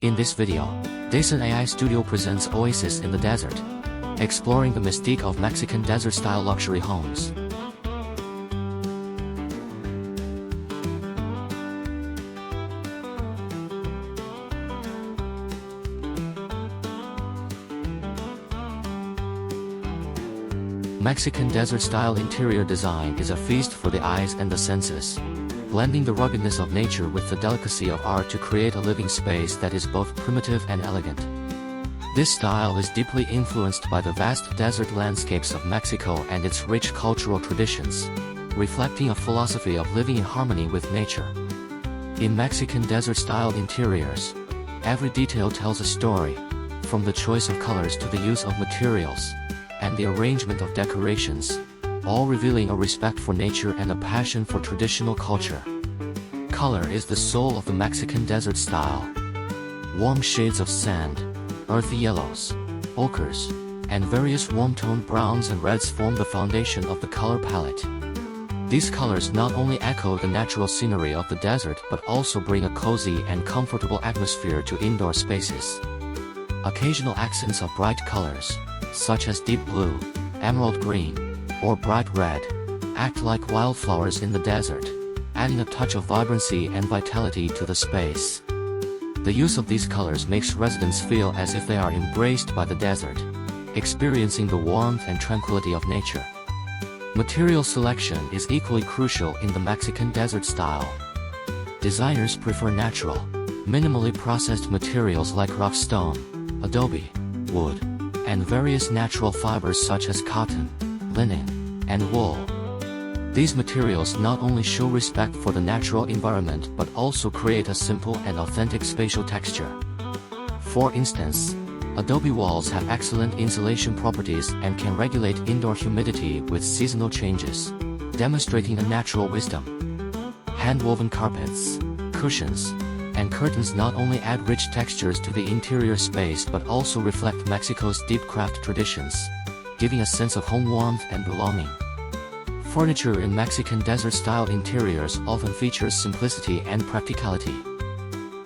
In this video, Dyson AI Studio presents Oasis in the Desert, exploring the mystique of Mexican desert-style luxury homes. Mexican desert-style interior design is a feast for the eyes and the senses, blending the ruggedness of nature with the delicacy of art to create a living space that is both primitive and elegant. This style is deeply influenced by the vast desert landscapes of Mexico and its rich cultural traditions, reflecting a philosophy of living in harmony with nature. In Mexican desert-style interiors, every detail tells a story, from the choice of colors to the use of materials, and the arrangement of decorations, all revealing a respect for nature and a passion for traditional culture. Color is the soul of the Mexican desert style. Warm shades of sand, earthy yellows, ochres, and various warm-toned browns and reds form the foundation of the color palette. These colors not only echo the natural scenery of the desert but also bring a cozy and comfortable atmosphere to indoor spaces. Occasional accents of bright colors, such as deep blue, emerald green, or bright red, act like wildflowers in the desert, adding a touch of vibrancy and vitality to the space. The use of these colors makes residents feel as if they are embraced by the desert, experiencing the warmth and tranquility of nature. Material selection is equally crucial in the Mexican desert style. Designers prefer natural, minimally processed materials like rough stone, adobe, wood, and various natural fibers such as cotton, linen, and wool. These materials not only show respect for the natural environment but also create a simple and authentic spatial texture. For instance, adobe walls have excellent insulation properties and can regulate indoor humidity with seasonal changes, demonstrating a natural wisdom. Hand-woven carpets, cushions, and curtains not only add rich textures to the interior space but also reflect Mexico's deep craft traditions, giving a sense of home warmth and belonging. Furniture in Mexican desert-style interiors often features simplicity and practicality.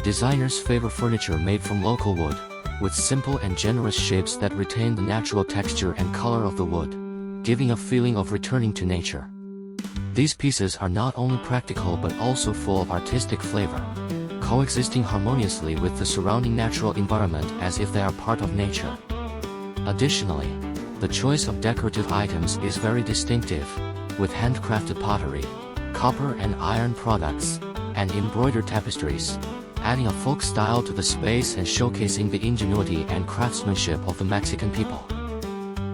Designers favor furniture made from local wood, with simple and generous shapes that retain the natural texture and color of the wood, giving a feeling of returning to nature. These pieces are not only practical but also full of artistic flavor, coexisting harmoniously with the surrounding natural environment as if they are part of nature. Additionally, the choice of decorative items is very distinctive, with handcrafted pottery, copper and iron products, and embroidered tapestries, adding a folk style to the space and showcasing the ingenuity and craftsmanship of the Mexican people.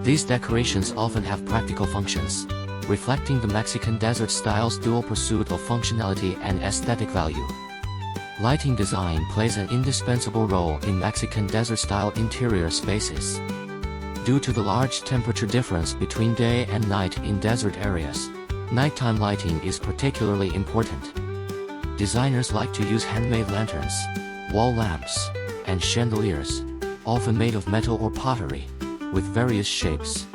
These decorations often have practical functions, reflecting the Mexican desert style's dual pursuit of functionality and aesthetic value. Lighting design plays an indispensable role in Mexican desert-style interior spaces. Due to the large temperature difference between day and night in desert areas, nighttime lighting is particularly important. Designers like to use handmade lanterns, wall lamps, and chandeliers, often made of metal or pottery, with various shapes.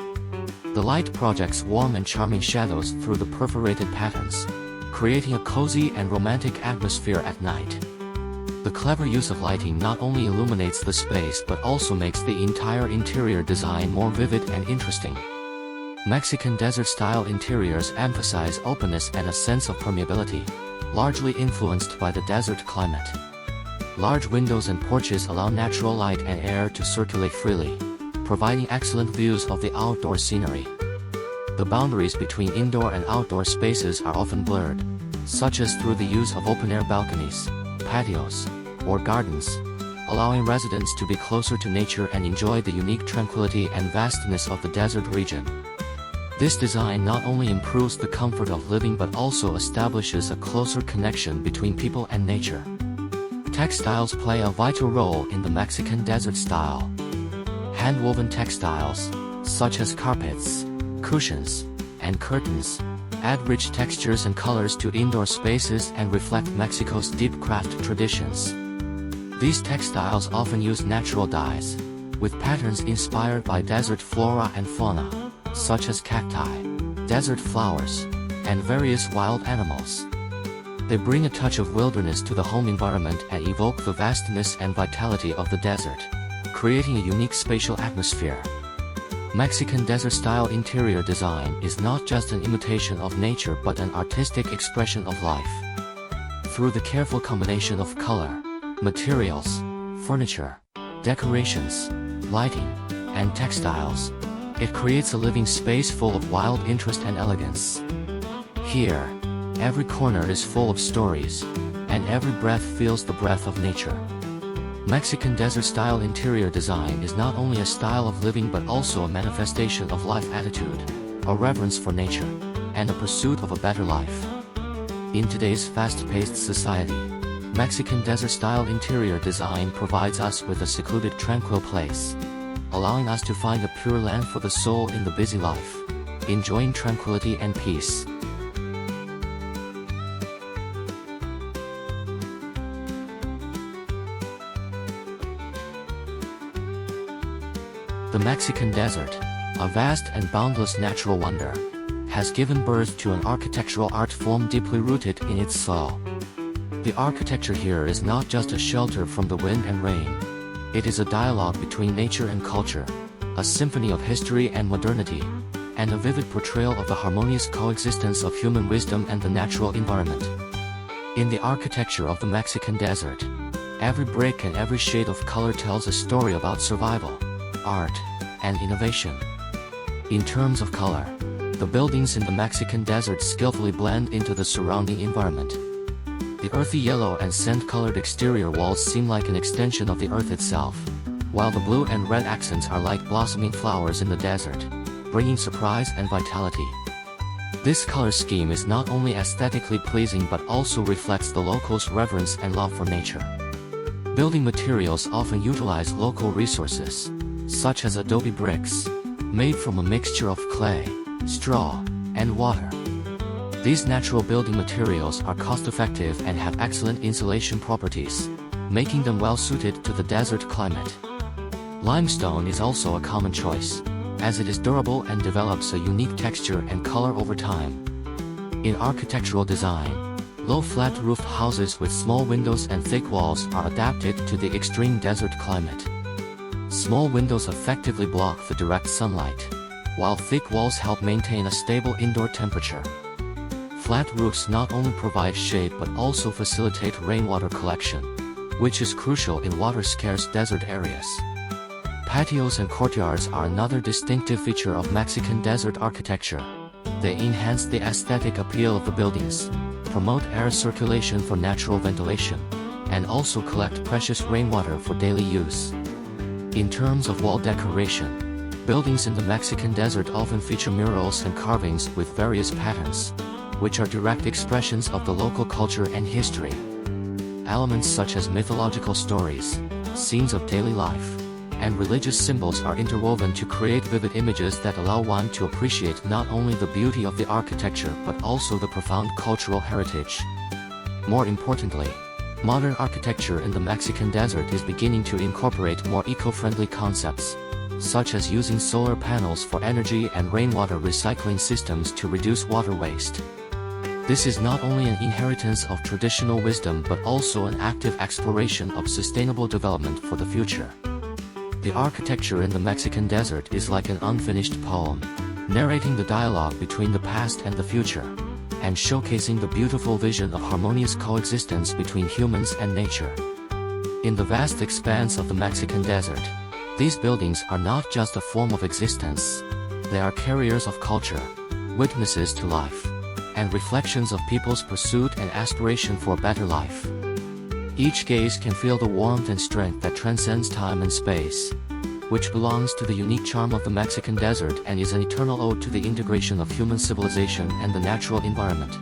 The light projects warm and charming shadows through the perforated patterns, creating a cozy and romantic atmosphere at night. The clever use of lighting not only illuminates the space but also makes the entire interior design more vivid and interesting. Mexican desert-style interiors emphasize openness and a sense of permeability, largely influenced by the desert climate. Large windows and porches allow natural light and air to circulate freely, providing excellent views of the outdoor scenery. The boundaries between indoor and outdoor spaces are often blurred, such as through the use of open-air balconies, patios, or gardens, allowing residents to be closer to nature and enjoy the unique tranquility and vastness of the desert region. This design not only improves the comfort of living but also establishes a closer connection between people and nature. Textiles play a vital role in the Mexican desert style. Hand-woven textiles, such as carpets, cushions, and curtains, add rich textures and colors to indoor spaces and reflect Mexico's deep craft traditions. These textiles often use natural dyes, with patterns inspired by desert flora and fauna, such as cacti, desert flowers, and various wild animals. They bring a touch of wilderness to the home environment and evoke the vastness and vitality of the desert, creating a unique spatial atmosphere. Mexican desert-style interior design is not just an imitation of nature but an artistic expression of life. Through the careful combination of color, materials, furniture, decorations, lighting, and textiles, it creates a living space full of wild interest and elegance. Here, every corner is full of stories, and every breath feels the breath of nature. Mexican desert-style interior design is not only a style of living but also a manifestation of life attitude, a reverence for nature, and a pursuit of a better life. In today's fast-paced society, Mexican desert-style interior design provides us with a secluded, tranquil place, allowing us to find a pure land for the soul in the busy life, enjoying tranquility and peace. The Mexican desert, a vast and boundless natural wonder, has given birth to an architectural art form deeply rooted in its soil. The architecture here is not just a shelter from the wind and rain. It is a dialogue between nature and culture, a symphony of history and modernity, and a vivid portrayal of the harmonious coexistence of human wisdom and the natural environment. In the architecture of the Mexican desert, every brick and every shade of color tells a story about survival, art, and innovation. In terms of color, the buildings in the Mexican desert skillfully blend into the surrounding environment. The earthy yellow and sand-colored exterior walls seem like an extension of the earth itself, while the blue and red accents are like blossoming flowers in the desert, bringing surprise and vitality. This color scheme is not only aesthetically pleasing but also reflects the locals' reverence and love for nature. Building materials often utilize local resources, such as adobe bricks, made from a mixture of clay, straw, and water. These natural building materials are cost-effective and have excellent insulation properties, making them well-suited to the desert climate. Limestone is also a common choice, as it is durable and develops a unique texture and color over time. In architectural design, low flat-roofed houses with small windows and thick walls are adapted to the extreme desert climate. Small windows effectively block the direct sunlight, while thick walls help maintain a stable indoor temperature. Flat roofs not only provide shade but also facilitate rainwater collection, which is crucial in water-scarce desert areas. Patios and courtyards are another distinctive feature of Mexican desert architecture. They enhance the aesthetic appeal of the buildings, promote air circulation for natural ventilation, and also collect precious rainwater for daily use. In terms of wall decoration, buildings in the Mexican desert often feature murals and carvings with various patterns, which are direct expressions of the local culture and history. Elements such as mythological stories, scenes of daily life, and religious symbols are interwoven to create vivid images that allow one to appreciate not only the beauty of the architecture but also the profound cultural heritage. More importantly, modern architecture in the Mexican desert is beginning to incorporate more eco-friendly concepts, such as using solar panels for energy and rainwater recycling systems to reduce water waste. This is not only an inheritance of traditional wisdom but also an active exploration of sustainable development for the future. The architecture in the Mexican desert is like an unfinished poem, narrating the dialogue between the past and the future, and showcasing the beautiful vision of harmonious coexistence between humans and nature. In the vast expanse of the Mexican desert, these buildings are not just a form of existence, they are carriers of culture, witnesses to life, and reflections of people's pursuit and aspiration for a better life. Each gaze can feel the warmth and strength that transcends time and space, which belongs to the unique charm of the Mexican desert and is an eternal ode to the integration of human civilization and the natural environment.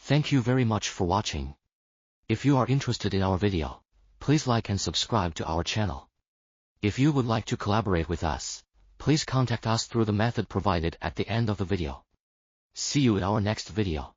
Thank you very much for watching. If you are interested in our video, please like and subscribe to our channel. If you would like to collaborate with us, please contact us through the method provided at the end of the video. See you in our next video.